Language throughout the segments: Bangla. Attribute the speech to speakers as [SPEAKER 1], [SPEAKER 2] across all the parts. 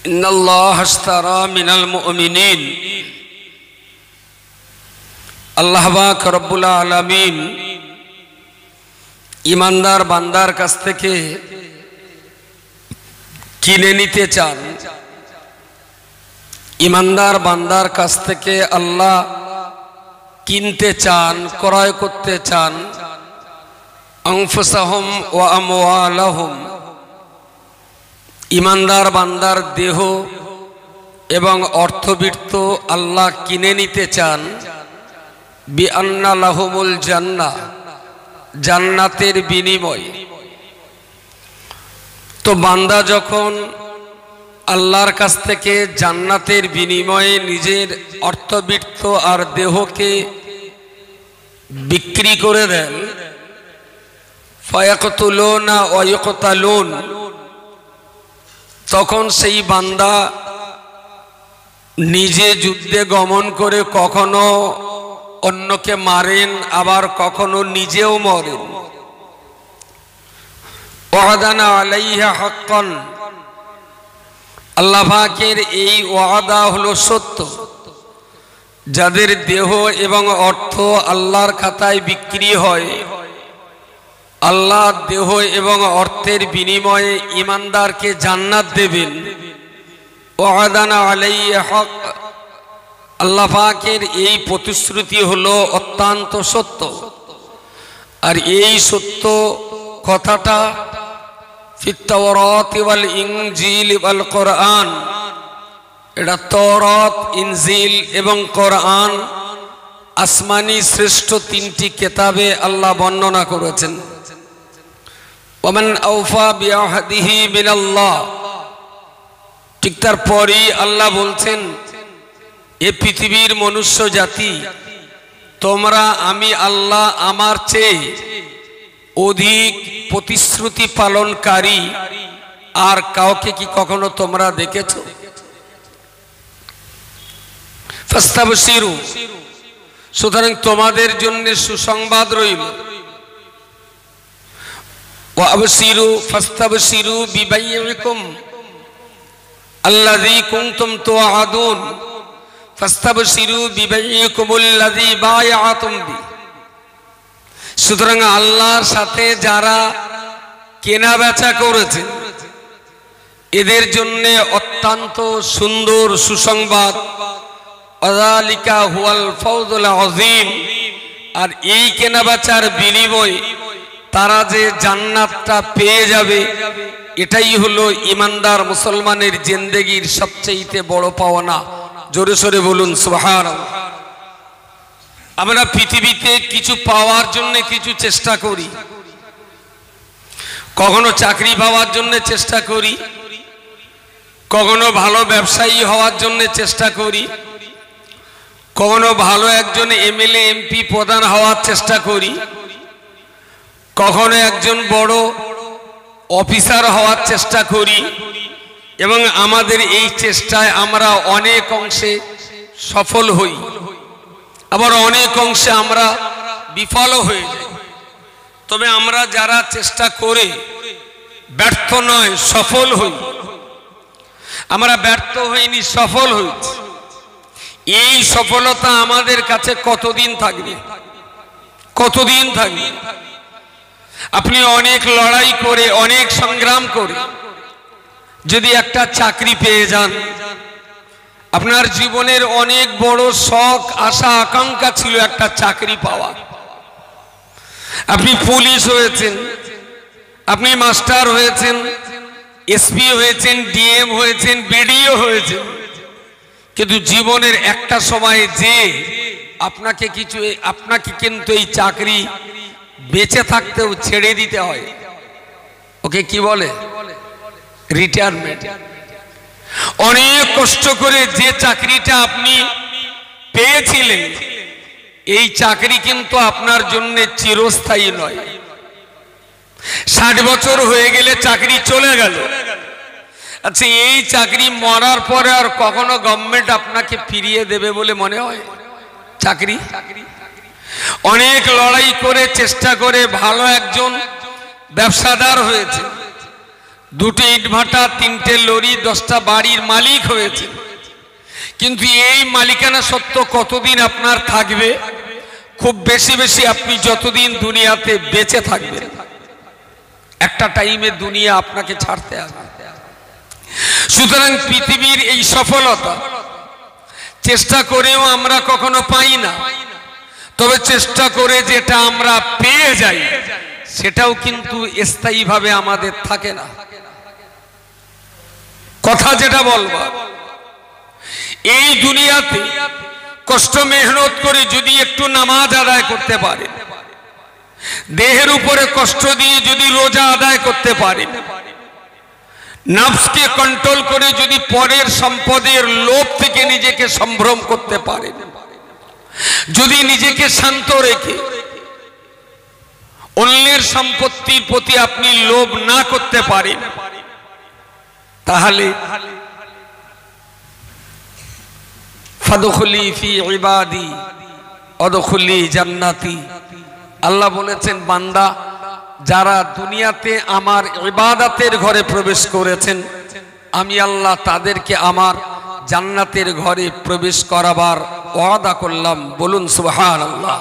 [SPEAKER 1] ইন্নাল্লাহ আশতারা মিনাল মুমিনিন আল্লাহ পাক রব্বুল আলামিন ইমানদার বান্দার কাছ থেকে কিনে নিতে চান। ইমানদার বান্দার কাছ থেকে আল্লাহ কিনতে চান, ক্রয় করতে চান। আনফুসাহুম ওয়া আমওয়ালাহুম, ইমানদার বান্দার দেহ এবং অর্থবিত্ত আল্লাহ কিনে নিতে চান। বিআন্না লাহুমুল জান্নাহ, জান্নাতের বিনিময়। তো বান্দা যখন আল্লাহর কাছ থেকে জান্নাতের বিনিময়ে নিজের অর্থবিত্ত আর দেহকে বিক্রি করে দেন, ফায়াকতুলুনা ওয়া ইউকতালুন, তখন সেই বান্দা নিজে যুদ্ধে গমন করে কখনো অন্যকে মারেন, আবার কখনো নিজেও মরেন। ওয়াদানা আলাইহা হাক্কান, আল্লাহ পাকের এই ওয়াদা হলো সত্য। যাদের দেহ এবং অর্থ আল্লাহর খাতায় বিক্রি হয়, আল্লাহ দেহ এবং অর্থের বিনিময়ে ইমানদারকে জান্নাত দেবেন। ওয়াদানা আলাইহা হক, আল্লাহ পাকের এই প্রতিশ্রুতি হলো অত্যন্ত সত্য। আর এই সত্য কথাটা ফিত তাওরাত ওয়াল ইনজিল ওয়াল কোরআন, এটা তাওরাত, ইনজিল এবং কোরআন আসমানি শ্রেষ্ঠ তিনটি কিতাবে আল্লাহ বর্ণনা করেছেন। ওয়ামান আওফা বিআহদিহি মিনাল্লাহ, ঠিক তারপরেই আল্লাহ বলছেন, এ পৃথিবীর মনুষ্য জাতি, তোমরা আমি আল্লাহ আমার চেয়ে অধিক প্রতিশ্রুতি পালনকারী আর কাউকে কি কখনো তোমরা দেখেছো? ফাস্তাবশিরু, সুতরাং তোমাদের জন্য সুসংবাদ রইল। ওয়া আবশিরু ফাস্তাবশিরু বিবাইয়িকুম আল্লাযী কুনতুম তুআদুন ফাস্তাবশিরু বিবাইয়িকুমুল্লাযী বায়াআতুম বি। সুতরাং আল্লাহর সাথে যারা কেনা বেচা করেছে এদের জন্য অত্যন্ত সুন্দর সুসংবাদ। ওয়াযালিকা হুয়াল ফাওজুল আযীম, আর এই কেনা বেচার বিনিময়ে তারা যে জান্নাতটা পেয়ে যাবে, এটাই হলো ইমানদার মুসলমানের জিন্দেগির সবচেয়ে বড় পাওনা। জোরে সোরে বলুন সুবহানাল্লাহ। আমরা পৃথিবীতে কিছু পাওয়ার জন্য কিছু চেষ্টা করি, কখনো চাকরি পাওয়ার জন্য চেষ্টা করি, কখনো ভালো ব্যবসায়ী হওয়ার জন্য চেষ্টা করি, কখনো ভালো একজন এমএলএ এমপি প্রধান হওয়ার চেষ্টা করি, কখনো একজন বড় অফিসার হওয়ার চেষ্টা করি। এবং আমাদের এই চেষ্টায় আমরা অনেক অংশে সফল হই, আবার অনেক অংশে আমরা বিফলও হয়ে যাই। তবে আমরা যারা চেষ্টা করে ব্যর্থ নয়, সফল হই, আমরা ব্যর্থ হইনি, সফল হয়েছি। এই সফলতা আমাদের কাছে কতদিন থাকবে? কতদিন থাকবে? আপনি অনেক লড়াই করে, অনেক সংগ্রাম করে যদি একটা চাকরি পেয়ে যান, আপনার জীবনের অনেক বড় শখ, আশা, আকাঙ্ক্ষা ছিল একটা চাকরি পাওয়া। আপনি পুলিশ হয়েছেন, আপনি মাস্টার হয়েছেন, এসপি হয়েছেন, ডিএম হয়েছেন, বিডিও হয়েছেন, কিন্তু জীবনের একটা সময়ে যে আপনাকে কিন্তু এই চাকরি বেঁচে থাকতেও ছেড়ে দিতে হয়। ওকে কি বলে? রিটায়ারমেন্ট। অনেক কষ্ট করে যে চাকরিটা আপনি পেয়েছিলেন, এই চাকরি কিন্তু আপনার জন্য চিরস্থায়ী নয়। 60 বছর হয়ে গেলে চাকরি চলে গেল। আচ্ছা, এই চাকরি মরার পরে আর কখনো গভর্নমেন্ট আপনাকে ফিরিয়ে দেবে বলে মনে হয়? চাকরি অনেক লড়াই করে চেষ্টা করে ভালো একজন ব্যবসাদার হয়েছে, দুটো ইটভাটা, 3টে লরি, 10টা বাড়ির মালিক হয়েছে, কিন্তু এই মালিকানা সত্ত্ব কতদিন আপনার থাকবে? খুব বেশি বেশি আপনি যতদিন দুনিয়াতে বেঁচে থাকবেন, একটা টাইমে দুনিয়া আপনাকে ছাড়তে হবে। সুতরাং পৃথিবীর এই সফলতা চেষ্টা করেও আমরা কখনো পাই না, তবে চেষ্টা করে যেটা আমরা পেয়ে যাই সেটাও কিন্তু স্থায়ীভাবে আমাদের থাকে না। কথা যেটা বলবো, এই দুনিয়াতে কষ্ট মেহনত করে যদি একটু নামাজ আদায় করতে পারেন, দেহের উপরে কষ্ট দিয়ে যদি রোজা আদায় করতে পারেন, নফসকে কন্ট্রোল করে যদি পরের সম্পদের লোভ থেকে নিজেকে সম্ভ্রম করতে পারেন, যদি নিজেকে শান্ত রেখে অন্যের সম্পত্তির প্রতি আপনি লোভ না করতে পারেন, তাহলে ফাদখুলি ফি ইবাদি ওয়াদখুলি জান্নাতি। আল্লাহ বলেছেন, বান্দা যারা দুনিয়াতে আমার ইবাদতের ঘরে প্রবেশ করেছেন, আমি আল্লাহ তাদেরকে আমার জান্নাতের ঘরে প্রবেশ করাবার ওয়াদা করলাম। বলুন সুবহানাল্লাহ।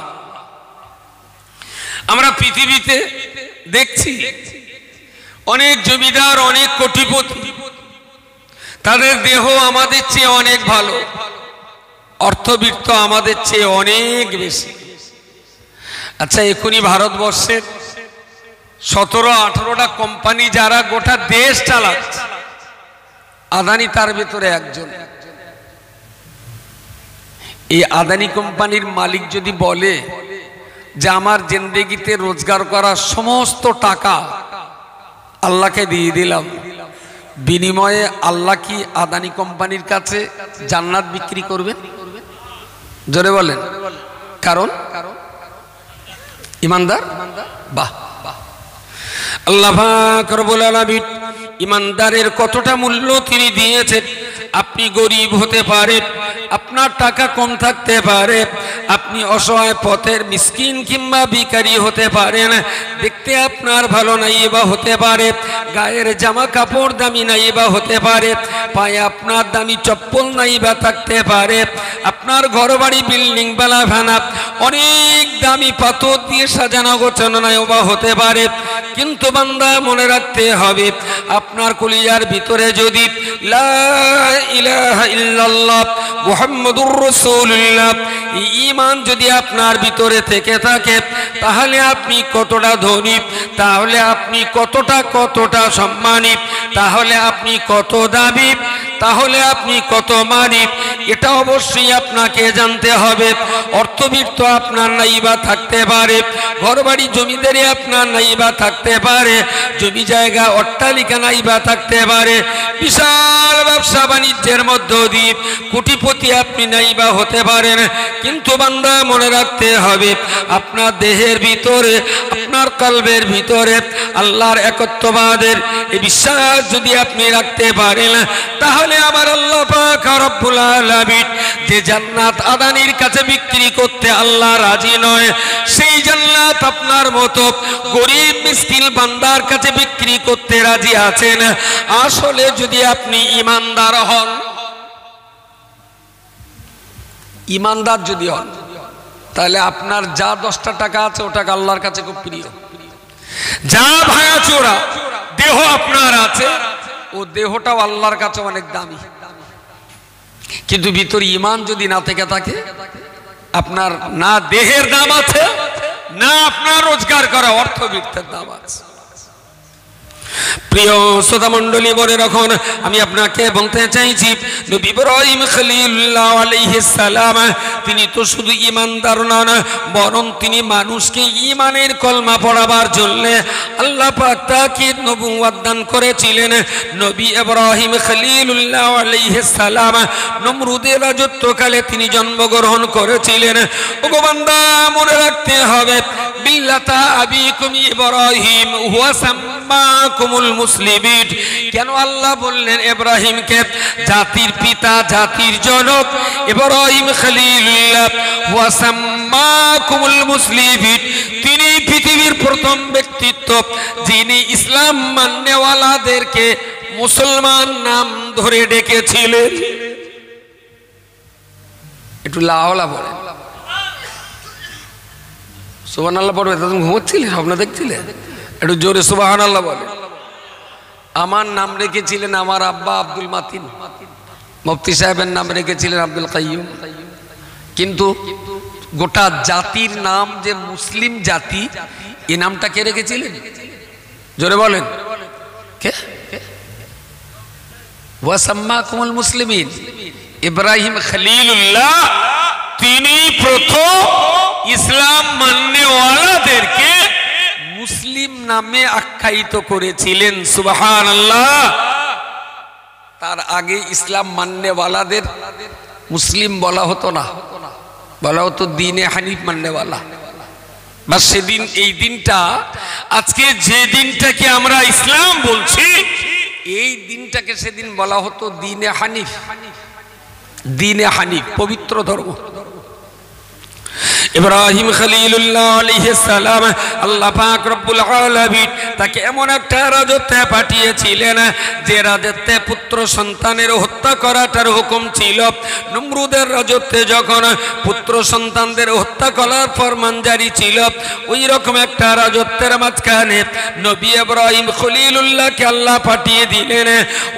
[SPEAKER 1] আমরা পৃথিবীতে দেখছি অনেক জমিদার, অনেক কোটিপতি, তাদের দেহ আমাদের চেয়ে অনেক ভালো, অর্থবিত্ত আমাদের চেয়ে অনেক বেশি। আচ্ছা, এখনই ভারতবর্ষের 17-18টা কোম্পানি যারা গোটা দেশ চালাচ্ছে, আদানি তার ভিতরে একজন। এই আদানি কোম্পানির মালিক যদি বলে যে আমার জিন্দেগিতে রোজগার করা সমস্ত টাকা আল্লাহকে দিয়ে দিলাম, বিনিময়ে আল্লাহ কি আদানি কোম্পানির কাছে জান্নাত বিক্রি করবেন? জোরে বলেন। কারণ ইমানদার। বাহ, আল্লাহ পাক রব্বুল আলামিন ইমানদারের কতটা মূল্য তিনি দিয়েছেন। আপনি গরিব হতে পারেন, আপনার টাকা কম থাকতে পারে, আপনি অসহায় পথের মিসকিন কিংবা ভিখারি হতে পারেন, দেখতে আপনার ভালো নাই বা হতে পারে, গায়ের জামা কাপড় দামি নাই বা হতে পারে, পায়ে আপনার দামি চপ্পল নাই বা থাকতে পারে, আপনার ঘর বাড়ি বিল্ডিং বালা ভানা অনেক দামি পাথর দিয়ে সাজানো গোছানো নাই বা হতে পারে, কিন্তু বান্দা মনে রাখতে হবে, আপনার কলিজার ভিতরে যদি লা ইলাহা ইল্লাল্লাহ মুহাম্মাদুর রাসূলুল্লাহ ঈমান যদি আপনার ভিতরে থেকে থাকে, তাহলে আপনি কতটা ধনী, তাহলে আপনি কতটা সম্মানী, তাহলে আপনি কত দামি, তাহলে আপনি কত মানি, এটা অবশ্যই আপনাকে জানতে হবে। অর্থবিত্ত আপনার নাইবা থাকতে পারে, ঘরবাড়ি জমিদারি আপনার নাইবা থাকতে পারে, জমি জায়গা অট্টালিকা নাইবা থাকতে পারে, বিশাল ব্যবসা বাণিজ্যের মধ্য দিয়ে কোটিপতি আপনি নাইবা হতে পারেন, কিন্তু বান্দা মনে রাখতে হবে, আপনার দেহের ভিতরে, আপনার কলবের ভিতরে আল্লাহর একত্ববাদের এই বিশ্বাস যদি আপনি রাখতে পারেন, তাহলে আমার আল্লাহ পাক রব্বুল আলামিন যে জান্নাত আদানির কাছে বিক্রি করতে আল্লাহ রাজি নয়, সেই জান্নাত আপনার মতো গরিব মিসকিন বান্দার কাছে বিক্রি করতে রাজি আছেন। আসলে যদি আপনি ইমানদার হন, ইমানদার যদি হন, তাহলে আপনার যা 10টা টাকা আছে ওটা আল্লাহর কাছে খুব প্রিয়। যা ভাঙাচোরা দেহ আপনার আছে, ও দেহটাও আল্লাহর কাছে অনেক দামি। কিন্তু ভিতরে ঈমান যদি না থেকে থাকে, আপনার না দেহের দাম আছে, না আপনার রোজগার করা অর্থবিত্তের দাম আছে। প্রিয় শ্রোতা মণ্ডলী, বলে রাখুন, আমি আপনাকে বলতে চাইছি, নবী ইব্রাহিম খলিলুল্লাহ আলাইহিস সালাম তিনি তো শুধু ঈমানদার নন, বরং তিনি মানুষকে ঈমানের কলমা পড়াবার জন্য আল্লাহ পাক তাকে নবুয়ত দান করেছিলেন। নবী ইব্রাহিম খলিলুল্লাহ আলাইহিস সালাম নমরুদের রাজত্বকালে তিনি জন্মগ্রহণ করেছিলেন। ওগো বান্দা, মনে রাখতে হবে, বিল্লাতা আবিকুম ইব্রাহিম হুয়া সাম্মাকুমুল মুসলিমিন। কেন আল্লাহ বললেন ইব্রাহিমকে জাতির পিতা, জাতির জনক? ইব্রাহিম খলিলুল্লাহ হুয়া সাম্মাকুমুল মুসলিমিন, তিনি পৃথিবী পৃথিবীর প্রথম ব্যক্তিত্ব যিনি ইসলাম মাননেওয়ালাদেরকে মুসলমান নাম ধরে ডেকেছিলেন। একটু লাহলা বলে সুবহানাল্লাহ পড়বে। তখন ঘুমোচ্ছিলেন, স্বপ্ন দেখছিলেন? একটু জোরে সুবহানাল্লাহ বলে। আমার নাম রেখেছিলেন আমার আব্বা আব্দুল মাতিন, মুফতি সাহেবের নাম রেখেছিলেন আব্দুল কাইয়ুম। কিন্তু গোটা জাতির নাম যে মুসলিম জাতি, এই নামটা কে রেখেছিলেন? জোরে বলেন কে? ওয়াসাম্মাকুমুল মুসলিমিন। ইব্রাহিম খলিলুল্লাহ তিনি প্রথম ইসলাম মাননেওয়ালাদেরকে মুসলিম নামে আখ্যায়িত করেছিলেন। সুবহানাল্লাহ। তার আগে ইসলাম মাননেওয়ালাদের মুসলিম বলা হতো না, বলা হতো দ্বীনে হানিফ মাননেওয়ালা। বা সেদিন এই দিনটা, আজকে যে দিনটাকে আমরা ইসলাম বলছি, এই দিনটাকে সেদিন বলা হতো দ্বীনে হানিফ। দ্বীনে হানিফ পবিত্র ধর্ম। ইব্রাহিম খলিলুল্লাহ আলাইহিস সালাম, আল্লাহ পাক রব্বুল আলামিন তাকে এমন একটা রাজত্বে পাঠিয়েছিলেন যে রাজত্বে পুত্র সন্তানের হত্যা করাটার হুকুম ছিল। নমরুদের রাজত্বে যখন পুত্র সন্তানদের হত্যা করার ফরমান জারি ছিল, ওই রকম একটা রাজত্বের মাঝখানে নবী ইব্রাহিম খলিলুল্লাহকে আল্লাহ পাঠিয়ে দিলেন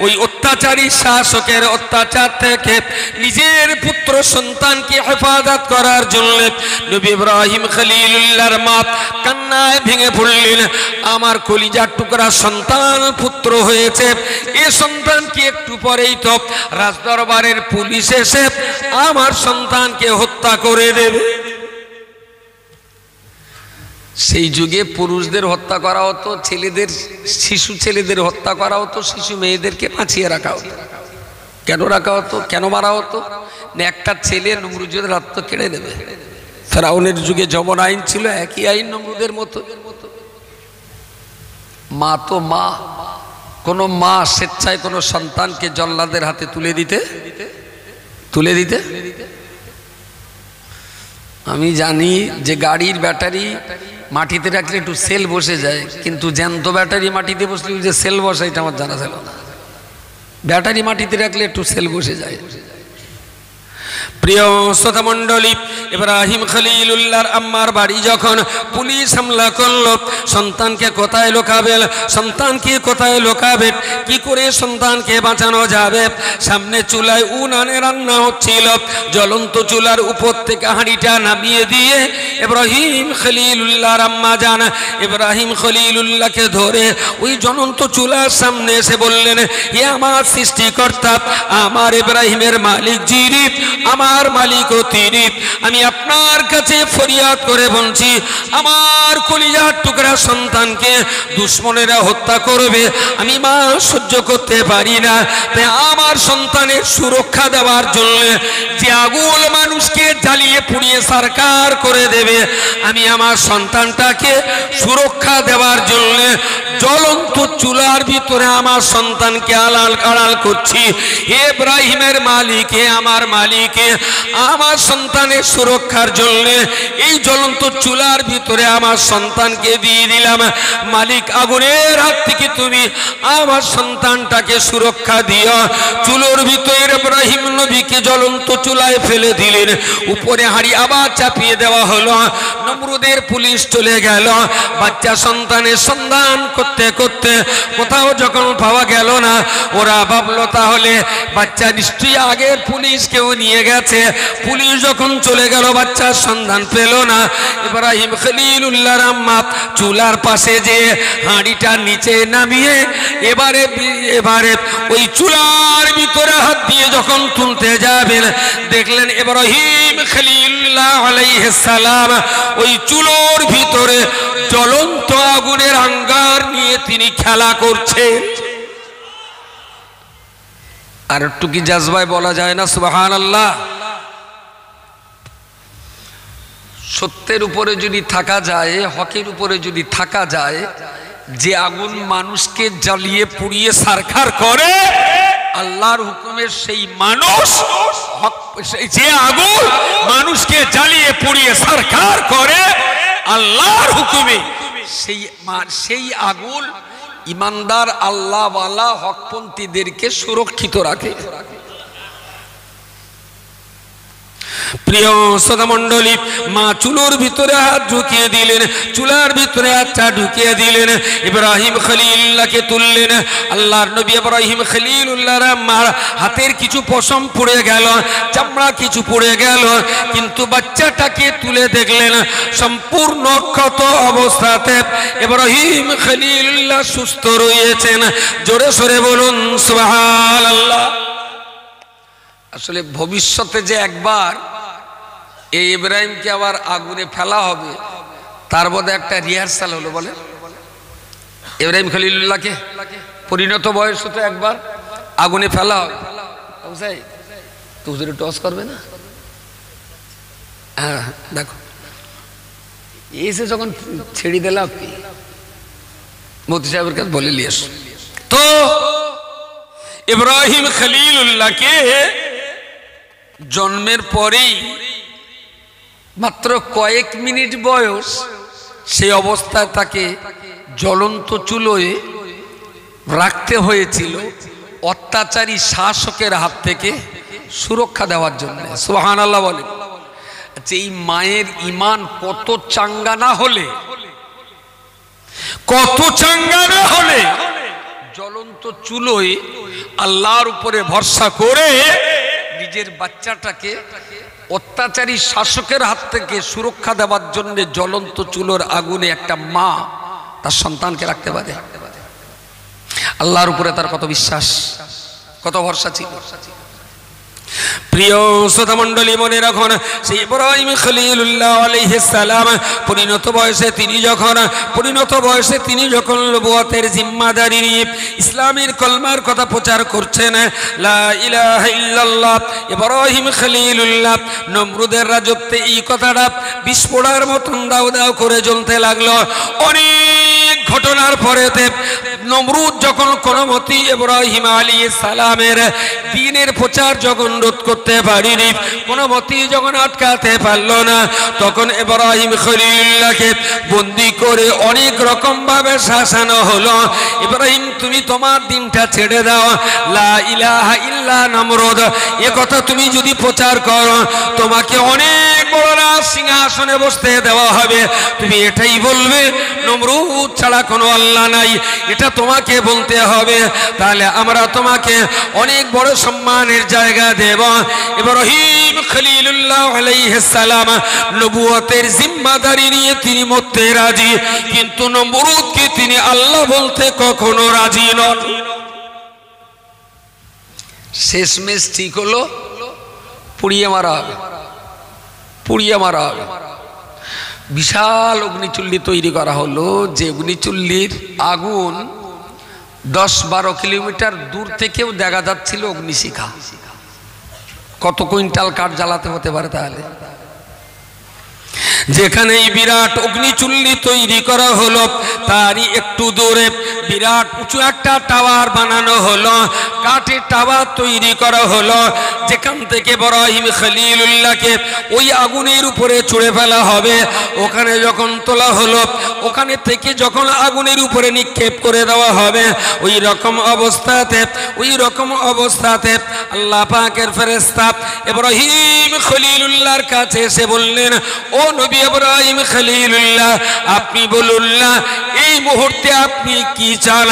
[SPEAKER 1] ওই অত্যাচারী শাসকের অত্যাচার থেকে নিজের পুত্র সন্তানকে হেফাজত করার জন্য। নবী ইব্রাহিম খলিলুল্লাহর মা কান্নায় ভেঙে পড়লেন, আমার কলিজার টুকরা সন্তান পুত্র হয়েছে, এ সন্তান কি একটু পরেই তো রাজদরবারের পুলিশ এসে আমার সন্তানকে হত্যা করে দেবে। সেই যুগে পুরুষদের হত্যা করা হতো, ছেলেদের শিশু ছেলেদের হত্যা করা হতো, শিশু মেয়েদেরকে বাঁচিয়ে রাখা হতো। কেন রাখা হতো, কেন মারা হতো? একটা ছেলে নমরুদের রক্ত কেড়ে নেবে। ফেরাউনের যুগে যেমন আইন ছিল, একই আইন নমরুদের মতো। মা তো মা, কোন মা স্বেচ্ছায় কোন সন্তানকে জল্লাদের হাতে তুলে দিতে। আমি জানি যে গাড়ির ব্যাটারি মাটিতে রাখলে একটু সেল বসে যায়, কিন্তু জ্যান্ত ব্যাটারি মাটিতে বসলে যে সেল বসে এটা আমার জানা ছিল না। ব্যাটারি মাটিতে রাখলে একটু সেল বসে যায়। প্রিয় শ্রোতা মণ্ডলী, ইব্রাহিম খলিলুল্লাহর আম্মার বাড়ি যখন পুলিশ হামলা করলো, সন্তানকে কোথায় লুকাবেন, সন্তানকে কোথায় লুকাবেন, কি করে সন্তানকে বাঁচানো যাবে? সামনে চুলায় উনানে রান্না হচ্ছিল, জ্বলন্ত চুলার উপর থেকে হাঁড়িটা নামিয়ে দিয়ে ইব্রাহিম খলিলুল্লাহর আম্মা জান ইব্রাহিম খলিলুল্লাহকে ধরে ওই জ্বলন্ত চুলার সামনে এসে বললেন, হে আমার সৃষ্টিকর্তা, আমার ইব্রাহিমের মালিক যিনি, আমার মালিকও তিনি, আমি আপনার কাছে ফরিয়াদ করে বলছি, আমার কলিজার টুকরা সন্তানকে দুশমনেরা হত্যা করবে, আমি মা সহ্য করতে পারি না। তাই আমার সন্তানের সুরক্ষা দেওয়ার জন্য যে আগুন মানুষকে জ্বালিয়ে পুড়িয়ে সারকার করে দেবে, আমি আমার সন্তানটাকে সুরক্ষা দেওয়ার জন্য জ্বলন্ত চুলার ভিতরে আমার সন্তানকে আড়াল করছি। হে ইব্রাহিমের মালিক, হে আমার মালিক, আমার সন্তানের সুরক্ষার জন্য এই জ্বলন্ত চুলার ভিতরে আমার সন্তানকে দিয়ে দিলাম। মালিক, আগুনের হাত থেকে তুমি আমার সন্তানটাকে সুরক্ষা দিও। চুলোর ভিতরে ইব্রাহিম নবীকে জ্বলন্ত চুলায় ফেলে দিলেন, উপরে হাঁড়ি আবার চাপিয়ে দেওয়া হলো। নমরুদের পুলিশ চলে গেল। বাচ্চা সন্তানের সন্ধান করতে করতে কোথাও যখন পাওয়া গেল না, ওরা ভাবলো তাহলে বাচ্চা নিশ্চয়ই আগের পুলিশ কেউ নিয়ে গেছে। পুলিশ যখন চলে গেল, বাচ্চার সন্ধান পেল না। ইব্রাহিম খলিলুল্লাহর আম্মা চুলার পাশে যে হাঁড়িটা নিচে নামিয়ে এবারে ওই চুলার ভিতরে হাত দিয়ে যখন তুলতে যাবেন, দেখলেন ইব্রাহিম খলিলুল্লাহ আলাইহিস সালাম ওই চুলোর ভিতরে জ্বলন্ত আগুনের আঙ্গার নিয়ে তিনি খেলা করছেন। আর একটু কি জাজবায় বলা যায় না সুবহানাল্লাহ? সত্যের উপরে যদি থাকা যায়, হকের উপরে যদি থাকা যায়, যে আগুন মানুষকে জ্বালিয়ে পুড়িয়ে সারখার করে, আল্লাহর হুকুমে সেই মানুষ, যে আগুন মানুষকে জ্বালিয়ে পুড়িয়ে সারখার করে, আল্লাহর হুকুমে সেই আগুন ইমানদার আল্লাহওয়ালা হকপন্থীদেরকে সুরক্ষিত রাখে। প্রিয় শ্রোতা মণ্ডলী, মা চুলোর ভিতরে হাত ঢুকিয়ে দিলেন, চুলার ভিতরে হাতটা ঢুকিয়ে দিলেন, ইব্রাহিম খলিলুল্লাহকে তুললেন। আল্লাহর নবী ইব্রাহিম খলিলুল্লাহর মার হাতের কিছু পশম পড়ে গেল, চামড়া কিছু পড়ে গেল, কিন্তু বাচ্চাটাকে তুলে দেখলেন সম্পূর্ণ ক্ষত অবস্থাতে ইব্রাহিম খলিলুল্লাহ সুস্থ রয়েছেন। জোরে সোরে বলুন সুবহানাল্লাহ। আসলে ভবিষ্যতে যে একবার এই ইব্রাহিমকে আবার আগুনে ফেলা হবে, তার মধ্যে একটা রিহার্সাল হলো। বলে ইব্রাহিম খলিলুল্লাহকে পরিণত বয়স তো একবার আগুনে ফেলা হবে। তো হুজুর টস করবে না? হ্যাঁ দেখো, এসে যখন ছেড়ে দিল আপনি মতি সাহেবের কাছে বলে নিয়ে এসো। তো ইব্রাহিম খলিলুল্লাহকে জন্মের পরেই মাত্র কয়েক মিনিট বয়স, সেই অবস্থায় তাকে জ্বলন্ত চুলোয় রাখতে হয়েছিল অত্যাচারী শাসকের হাত থেকে সুরক্ষা দেওয়ার জন্য। সুবহানাল্লাহ বলে। এই মায়ের ঈমান কত চাঙ্গা না হলে, কত চাঙ্গা না হলে জ্বলন্ত চুলোয় আল্লাহর উপরে ভরসা করে নিজের বাচ্চাটাকে অত্যাচারী শাসকের হাত থেকে সুরক্ষা দেওয়ার জন্য জ্বলন্ত চুলোর আগুনে একটা মা তার সন্তানকে রাখতে পারে। আল্লাহর উপরে তার কত বিশ্বাস, কত ভরসা ছিল। প্রিয় শ্রোতা মণ্ডলী, মনে রাখুন সেই ইব্রাহিম খলিলুল্লাহ আলাইহিস সালাম পরিণত বয়সে তিনি যখন নবুয়তের জিম্মাদারি নিয়ে ইসলামের কলমার কথা প্রচার করছেন, লা ইলাহা ইল্লাল্লাহ, ইব্রাহিম খলিলুল্লাহ নমরুদের রাজত্বে এই কথাটা বিস্ফোরণের মতন দাউ দাউ করে জ্বলতে লাগলো। অনেক ঘটনার পরেতে নমরুদ যখন কোন মতি ইব্রাহিম আলাইহিস সালামের দ্বীনের প্রচার যখন রোধ করতে পারিনি, কোন মতি যখন আটকাতে পারল না, তখন ইব্রাহিম খলিলুল্লাহকে বন্দী করে অনেক রকম ভাবে শাসানো হলো। ইব্রাহিম, তুমি তোমার দিনটা ছেড়ে দাও, লা ইলাহা ইল্লা নমরুদ এ কথা তুমি যদি প্রচার করো, তোমাকে অনেক বড় সিংহাসনে বসতে দেওয়া হবে। তুমি এটাই বলবে নমরুদ ছাড়া কোনো আল্লাহ নাই, এটা তোমাকে বলতে হবে। তাহলে আমরা তোমাকে অনেক বড় সম্মানের জায়গা দেব। ইব্রাহিম খলিলুল্লাহ আলাইহিস সালাম নবুয়তের জিম্মাদারি নিয়ে তিনি মরতে রাজি, কিন্তু নমরুদকে তিনি আল্লাহ বলতে কখনো রাজি নন। শেষমেশ ঠিক হলো পুড়িয়ে মারা হবে, পুড়িয়ে মারা হবে। বিশাল অগ্নিচুল্লি তৈরি করা হলো, যে অগ্নিচুল্লির আগুন 10-12 কিলোমিটার দূর থেকেও দেখা যাচ্ছিল অগ্নিশিখা। কত কুইন্টাল কাঠ জ্বালাতে হতে পারে তাহলে? যেখানে এই বিরাট অগ্নিচুল্লি তৈরি করা হলো, তারই একটু দূরে বিরাট উঁচু একটা টাওয়ার বানানো হলো, কাঠের টাওয়ার তৈরি করা হলো, যেখান থেকে ইব্রাহিম খলিলুল্লাহকে ওই আগুনের উপরে ছুঁড়ে ফেলা হবে। ওখানে যখন তোলা হলো, ওখানে থেকে যখন আগুনের উপরে নিক্ষেপ করে দেওয়া হবে, ওই রকম অবস্থাতে আল্লাহ পাকের ফেরেশতা ইব্রাহিম খলিলুল্লাহর কাছে এসে বললেন, ও নবী ইব্রাহিম খলিলুল্লাহ, আপনি বলুন না এই মুহূর্তে আপনি কি চান?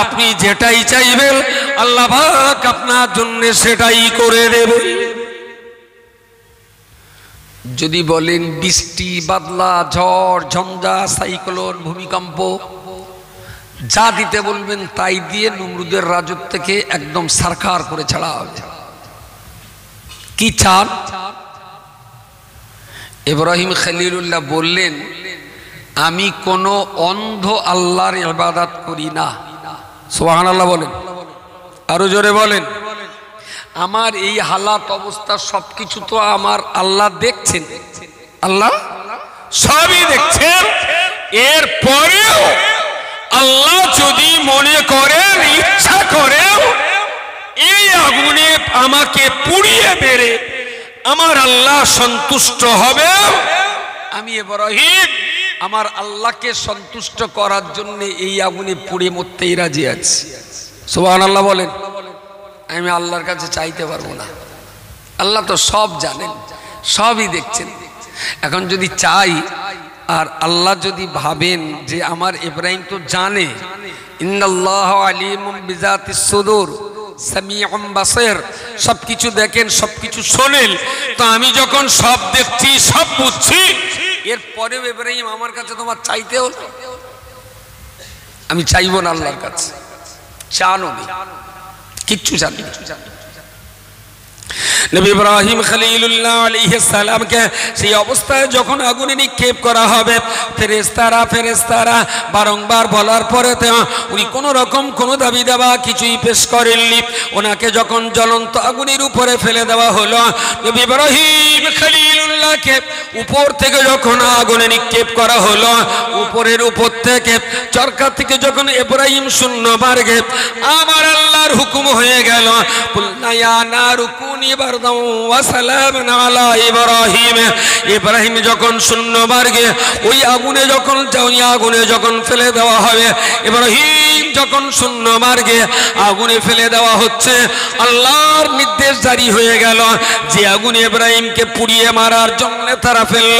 [SPEAKER 1] আপনি যেটাই চাইবেন আল্লাহ পাক আপনার জন্য সেটাই করে দেবে। যদি বলেন বৃষ্টি, বাদলা, ঝড়, ঝঞ্ঝা, সাইক্লোন, ভূমিকম্প, যা দিতে বলবেন তাই দিয়ে নমরুদের রাজত্ব থেকে একদম সরকার করে ছাড়া হবে। কি চান? ইব্রাহিম খলিলুল্লাহ বললেন, আমি কোনো অন্ধ আল্লাহর ইবাদত করি না। সুবহানাল্লাহ বলেন, আরো জোরে বলেন। আমার এই হালাত অবস্থা সবকিছু তো আমার আল্লাহ দেখছেন, আল্লাহ সবই দেখছেন। এর পরেও আল্লাহ যদি মনে করেন, ইচ্ছা করেও এই আগুনে আমাকে পুড়িয়ে মেরে আমার আল্লাহ সন্তুষ্ট হবে, আমি ইব্রাহিম আমার আল্লাহকে সন্তুষ্ট করার জন্য এই আগুনে পুড়ে মরতেই রাজি আছি। সুবহানাল্লাহ বলেন। আমি আল্লাহর কাছে চাইতে পারবো না, আল্লাহ তো সব জানেন, সবই দেখছেন। এখন যদি চাই আর আল্লাহ যদি ভাবেন যে আমার ইব্রাহিম তো জানে, ইন্নাল্লাহু আলিমুম বিজাতিস সুদূর সামিউম বাসীর, সবকিছু দেখেন, সবকিছু শোনেন। তো আমি যখন সব দেখছি, সব বুঝছি, এরপরেও ইব্রাহিম আমার কাছে তোমার চাইতে হলো, আমি চাইবো না আল্লাহর কাছে। জানো কিচ্ছু জানি না। নবী ইব্রাহিম খলিলুল্লাহ আলাইহিস সালামকে সেই অবস্থায় যখন আগুনে নিক্ষেপ করা হবে, ফেরেশতারা বারংবার বলার পরে উনি কোনো রকম কোনো দাবি দাবা কিছুই পেশ করেননি। ওনাকে যখন জ্বলন্ত আগুনের উপরে ফেলে দেওয়া হলো, নবী ইব্রাহিম খলিলুল্লাহকে উপর থেকে যখন আগুনে নিক্ষেপ করা হলো, উপরের উপর থেকে চরকা থেকে যখন ইব্রাহিম শূন্য মার্গে আমার আল্লাহর হুকুম হয়ে গেল, কুলনা ইয়া নারু কুনি বারদাও ওয়া সালামান আলা ইব্রাহিম। ইব্রাহিম যখন শূন্য মার্গে ওই আগুনে যখন ফেলে দেওয়া হবে, ইব্রাহিম যখন শূন্য মার্গে আগুনে ফেলে দেওয়া হচ্ছে, আল্লাহর নির্দেশ জারি হয়ে গেল যে আগুনে ইব্রাহিমকে পুড়িয়ে মারার জন্য তারা ফেলল,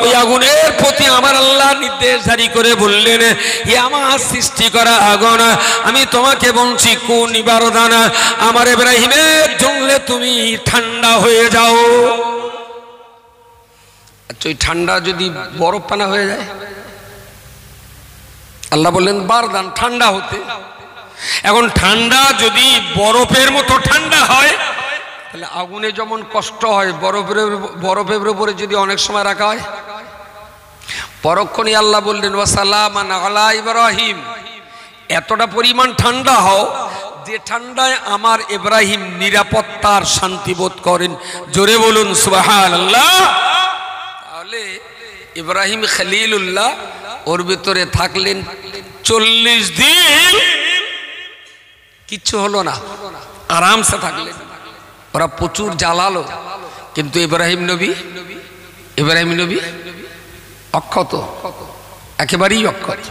[SPEAKER 1] ওই আগুনের প্রতি আমার আল্লাহ নির্দেশ জারি করে বললেন, হে আমার সৃষ্টি করা আগুন, আমি তোমাকে বলছি কোন ইবারদানা, আমার ইব্রাহিমের জন্য তুমি ঠান্ডা হয়ে যাও। আচ্ছা, ওই ঠান্ডা যদি বরফ পানা হয়ে যায়, আল্লাহ বললেন বারদান, ঠান্ডা হতে। এখন ঠান্ডা যদি বরফের মতো ঠান্ডা হয়, তাহলে আগুনে যেমন কষ্ট হয়, বরফের উপরে যদি অনেক সময় রাখা হয়, পরক্ষণে আল্লাহ বললেন ওয়া সালামান আলা ইব্রাহিম, এতটা পরিমাণ ঠান্ডা হও যে ঠান্ডায় আমার ইব্রাহিম নিরাপত্তার শান্তি বোধ করেন। জোরে বলুন সুবহানাল্লাহ। তাহলে ইব্রাহিম খলিলুল্লাহ ওর ভিতরে থাকলেন 40 দিন, কিচ্ছু হলো না, আরামসে থাকলেন। ওরা প্রচুর জ্বালালো, কিন্তু ইব্রাহিম নবী অক্ষত, একেবারেই অক্ষত।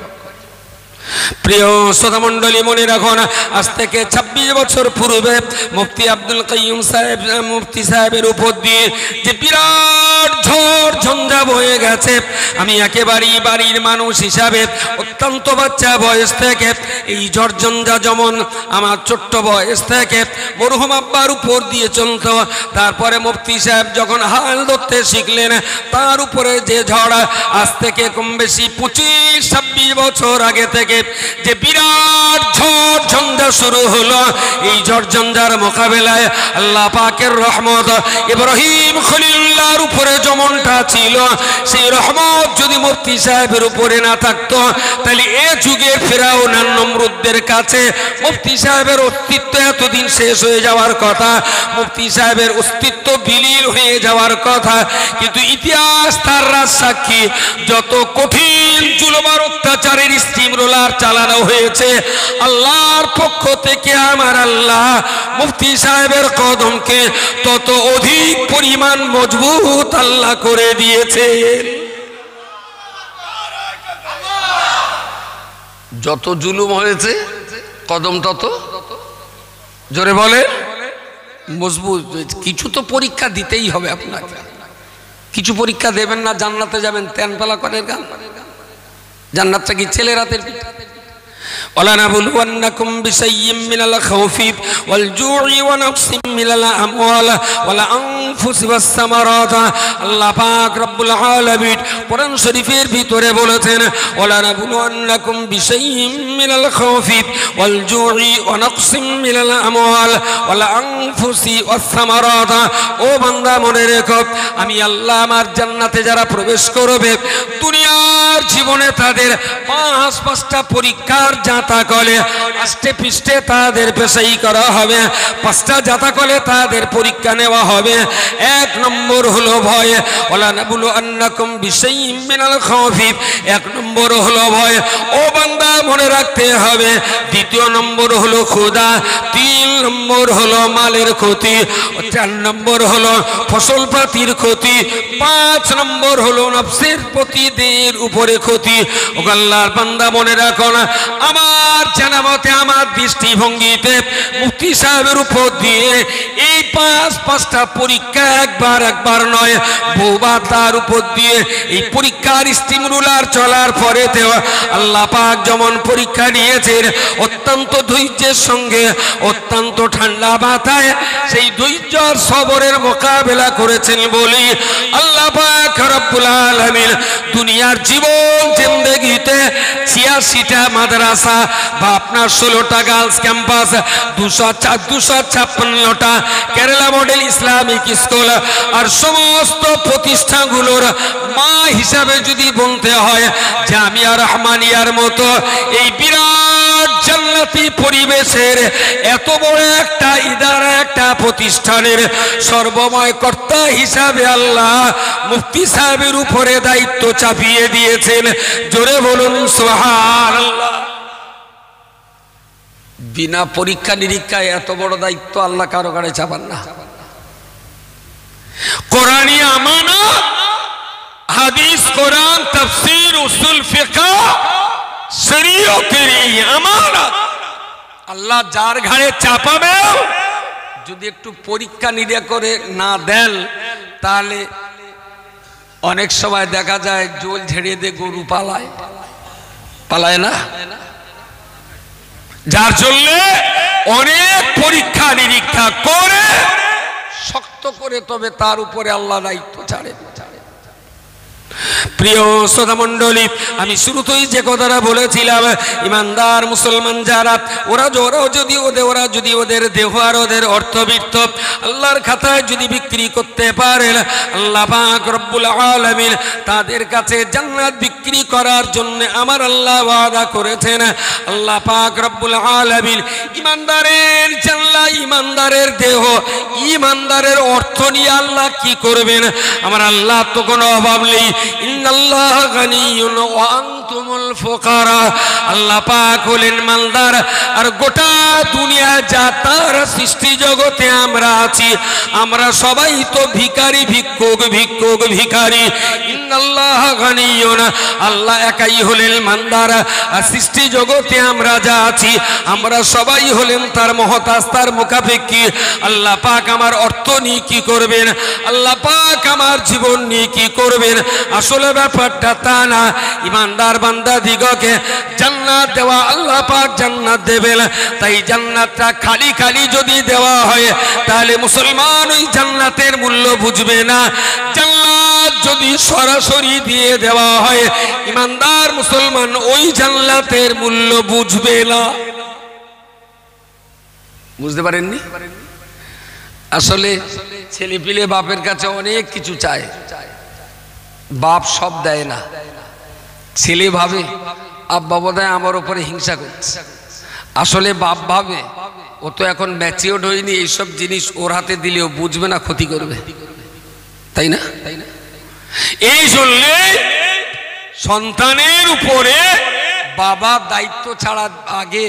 [SPEAKER 1] প্রিয় শ্রোতা মণ্ডলী, মনে রাখুন, আজ থেকে 26 বছর পূর্বে মুফতি আব্দুল কাইয়ুম সাহেব মুফতি সাহেবের উপর দিয়ে যে বিরাট ঝড় ঝঞ্ঝা বয়ে গেছে, আমি একেবারেই বাড়ির মানুষ হিসাবে অত্যন্ত বাচ্চা বয়স থেকে এই ঝড় ঝঞ্ঝা যেমন আমার ছোট্ট বয়স থেকে মরহুম আব্বার উপর দিয়ে চলত, তারপরে মুফতি সাহেব যখন হাল ধরতে শিখলেন, তার উপরে যে ঝড় আজ থেকে কম বেশি 25-26 বছর আগে থেকে যে বিরাট ঝড় ঝঞ্ঝা শুরু হলো, এই ঝড় ঝঞ্ঝার মোকাবেলায় আল্লাহ পাকের রহমত ইব্রাহিম খলিলুল্লাহর উপরে যেমনটা ছিল, সেই রহমত যদি মুফতি সাহেবের উপরে না থাকতো, তাহলে এ যুগের ফেরাউন আর নমরুদদের কাছে মুফতি সাহেবের অস্তিত্ব এতদিন শেষ হয়ে যাওয়ার কথা, মুফতি সাহেবের অস্তিত্ব বিলীন হয়ে যাওয়ার কথা। কিন্তু ইতিহাস তার রাজ সাক্ষী, যত কঠিন জুলুম আর অত্যাচারের স্টিম রোলার চালানো হয়েছে, আল্লাহর পক্ষ থেকে আমার আল্লাহ মুফতি সাহেবের কদমকে তত অধিক পরিমাণ মজবুত আল্লাহ করে দিয়েছে। যত জুলুম হয়েছে, কদম তত জোরে বলে মজবুত। কিছু তো পরীক্ষা দিতেই হবে আপনাকে, কিছু পরীক্ষা দেবেন না জান্নাতে যাবেন তেনপালা করে গান। জান্নাতটা কি ছেলের হাতের পিঠা? ولنبلونكم بشيء من الخوف والجوع ونقص من الأموال والأنفس والثمرات। আল্লাহ পাক রব্বুল আলামিন কোরআন শরীফের ভিতরে বলেছেন, ولنبلونكم بشيء من الخوف والجوع ونقص من الأموال والأنفس والثمرات। ও বান্দা, মনে রেখো, আমি আল্লাহ আমার জান্নাতে যারা প্রবেশ করবে, দুনিয়ার জীবনে তাদের 5টা পরীক্ষার জাতা কলে আষ্টে পৃষ্ঠে তাদের পেশাই করা হবে, 5টা জাতা কলে তাদের পরীক্ষা নেওয়া হবে। 1 নম্বর হলো ভয়, ওয়ালানাবলুয়ান্নাকুম বিশাইইম মিনাল খাউফি, 1 নম্বর হলো ভয়। ও বান্দা, মনে রাখতে হবে। 2 নম্বর হলো ক্ষুধা, 3 নম্বর হলো মালের ক্ষতি, 4 নম্বর হলো ফসল পাতির ক্ষতি, 5 নম্বর হলো নফসের প্রতি দের উপরে ক্ষতি। ও আল্লাহর বান্দা মনে রাখো না, আমার জানামতে আমার দৃষ্টিভঙ্গিতে মুফতি সাহেবের উপর দিয়ে এই পাঁচটা পরীক্ষা একবার নয় বহুবার তার উপর দিয়ে এই পরীক্ষার স্টিম রুলার চলার পরে আল্লাহ পাক যেমন পরীক্ষা নিয়েছেন অত্যন্ত ধৈর্যের সঙ্গে, অত্যন্ত ঠান্ডা মাথায় সেই ধৈর্য আর সবরের মোকাবেলা করেছেন বলি আল্লাহ পাক রব্বুল আলামিন দুনিয়ার জীবন জিন্দেগিতে ৮৬টা মাদ্রাসা বা আপনার ১৬টা গার্লস ক্যাম্পাস, ২৫৬টা কেরালা মডেল ইসলামিক স্কুল আর সমস্ত প্রতিষ্ঠানগুলোর মা হিসাবে যদি বলতে হয় জামিয়া রহমানিয়ার মতো এই বিরাট জান্নাতি পরিবেশের এত বড় একটা ইদারা, একটা প্রতিষ্ঠানের সর্বময় কর্তা হিসাবে আল্লাহ মুফতি সাহেবের উপরে দায়িত্ব চাপিয়ে দিয়েছেন। জোরে বলুন সুবহানাল্লাহ। বিনা পরীক্ষা নিরীক্ষায় এত বড় দায়িত্ব আল্লাহ কারো কাছে চাপান না। কোরআনী আমানত, হাদিস, কোরআন, তাফসীর, উসুল ফিকহ, শরীয়তের এই আমানত আল্লাহ যার ঘাড়ে চাপাবে, যদি একটু পরীক্ষা নিরীক্ষা করে না দেন তাহলে অনেক সময় দেখা যায় জল ঝেড়ে দিয়ে গরু পালায় না, যার জন্য অনেক পরীক্ষা নিরীক্ষা করে শক্ত করে তবে তার উপরে আল্লাহ দায়িত্ব ছাড়ে। প্রিয় শ্রোতা মণ্ডলী, আমি শুরুতেই যে কথাটা বলেছিলাম, ইমানদার মুসলমান যারা ওরা যদি ওদের দেহ আর ওদের অর্থবিত্ত আল্লাহর খাতায় যদি বিক্রি করতে পারেন, আল্লাহ পাক রব্বুল আলামিন তাদের কাছে জান্নাত বিক্রি করার জন্য আমার আল্লাহ ওয়াদা করেছেন। আল্লাহ পাক রব্বুল আলামিন ইমানদারের জান্নাত, ইমানদারের দেহ, ইমানদারের অর্থ নিয়ে আল্লাহ কি করবেন? আমার আল্লাহ তো কোনো অভাব নেই। ইন্নাল্লাহ গানিয়ুন ওয়া আনতুমুল ফুকারা। আল্লাহ পাক হলেন মালদার, আর গোটা দুনিয়া যা তার সৃষ্টি জগতে আমরা আছি আমরা সবাই তো ভিখারি, ভিক্ষুক ভিখারি। ইন্নাল্লাহ গানিয়ুন, আল্লাহ একাই হলেন মালদার, আর সৃষ্টি জগতে আমরা যা আছি আমরা সবাই হলেন তার মুহতাজ, তার মুখাপেক্ষী। আল্লাহ পাক আমার অর্থ নিয়ে কি করবেন? আল্লাহ পাক আমার জীবন নিয়ে কি করবেন? আসলে ব্যাপারটা তা না। ইমানদার বান্দা দিগকে জান্নাত দেওয়া, আল্লাহ পাক জান্নাত দেবেন। তাই জান্নাতটা খালি খালি যদি দেওয়া হয় তাহলে মুসলমান ওই জান্নাতের মূল্য বুঝবে না। জান্নাত যদি সরাসরি দিয়ে দেওয়া হয় ইমানদার মুসলমান ওই জান্নাতের মূল্য বুঝবে না। বুঝতে পারেননি? আসলে ছেলে পিলে বাপের কাছে অনেক কিছু চায়, বাপ সব দেয় না। ছেলে ভাবে আব্বা বোধহয় আমার উপরে হিংসা করছে, আসলে বাপ ভাবে ও তো এখন ম্যাচিওর্ড হয়নি, এইসব জিনিস ওর হাতে দিলেও বুঝবে না, ক্ষতি করবে, তাই না? এই জন্য সন্তানের উপরে বাবা দায়িত্ব ছাড়ার আগে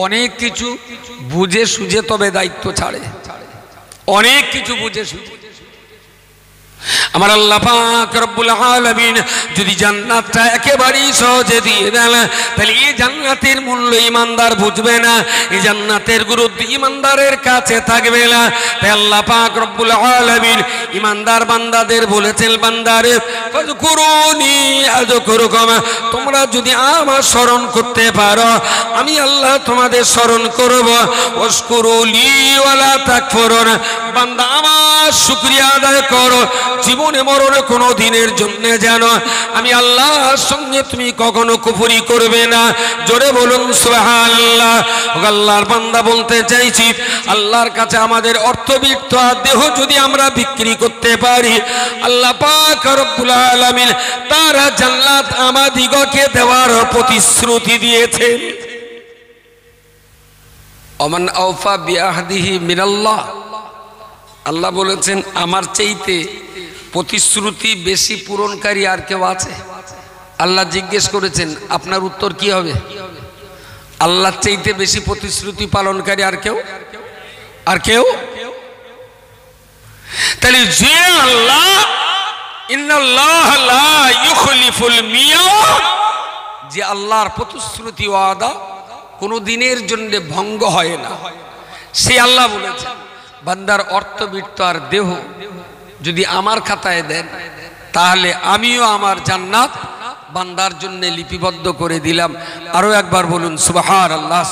[SPEAKER 1] অনেক কিছু বুঝে সুঝে তবে দায়িত্ব ছাড়ে, অনেক কিছু বুঝে সুঝে। আমার আল্লাহ পাক রব্বুল আলামিন যদি জান্নাতটা একেবারেই সহজে দিয়ে দেন তাহলে এই জান্নাতের মূল্য ইমানদার বুঝবে না, এই জান্নাতের গুরুত্ব ইমানদারের কাছে থাকবে না। তাই আল্লাহ পাক রব্বুল আলামিন ইমানদার বান্দাদের বলেছেন, বান্দারে ফাযকুরুনি আযকুরুকুম, তোমরা যদি আমার স্মরণ করতে পারো আমি আল্লাহ তোমাদের স্মরণ করব। ওয়াশকুরুলি ওয়ালা তাকফুরুন, বান্দা আমার শুকরিয়া আদায় করো, জীবনে মরণে কোনো দিনের জন্য যেন আমি আল্লাহর সঙ্গে তুমি কখনো কুফরি করবে না। জোরে বলুন সুবহানাল্লাহ। আল্লাহর বান্দা বলতে চাইছি, আল্লাহর কাছে আমাদের অর্থবিত্ত আর দেহ যদি আমরা বিক্রি করতে পারি আল্লাহ পাক রব্বুল আলামিন তার জান্নাত আমাদিগকে দেওয়ার প্রতিশ্রুতি দিয়েছেন। ওমান আওফা বিআহদিহি মিনাল্লাহ, আল্লাহ বলেছেন আমার চাইতে প্রতিশ্রুতি বেশি পূরণকারী আর কেউ আছে? আল্লাহ জিজ্ঞেস করেছেন, আপনার উত্তর কি হবে? আল্লাহর চাইতে বেশি প্রতিশ্রুতি পালনকারী আর কেউ? তাহলে যে আল্লাহ ইন্নাল্লাহ লা ইউখলিফুল মিয়াদ, যে আল্লাহর প্রতিশ্রুতি ওয়াদা কোনো দিনের জন্য ভঙ্গ হয় না। সে আল্লাহ বলেছেন বান্দার অর্থবিত্ত আর দেহ যদি আমার খাতায় দেন তাহলে আমিও আমার জান্নাত বান্দার জন্য লিপিবদ্ধ করে দিলাম। আরো একবার বলুন সুবহানাল্লাহ।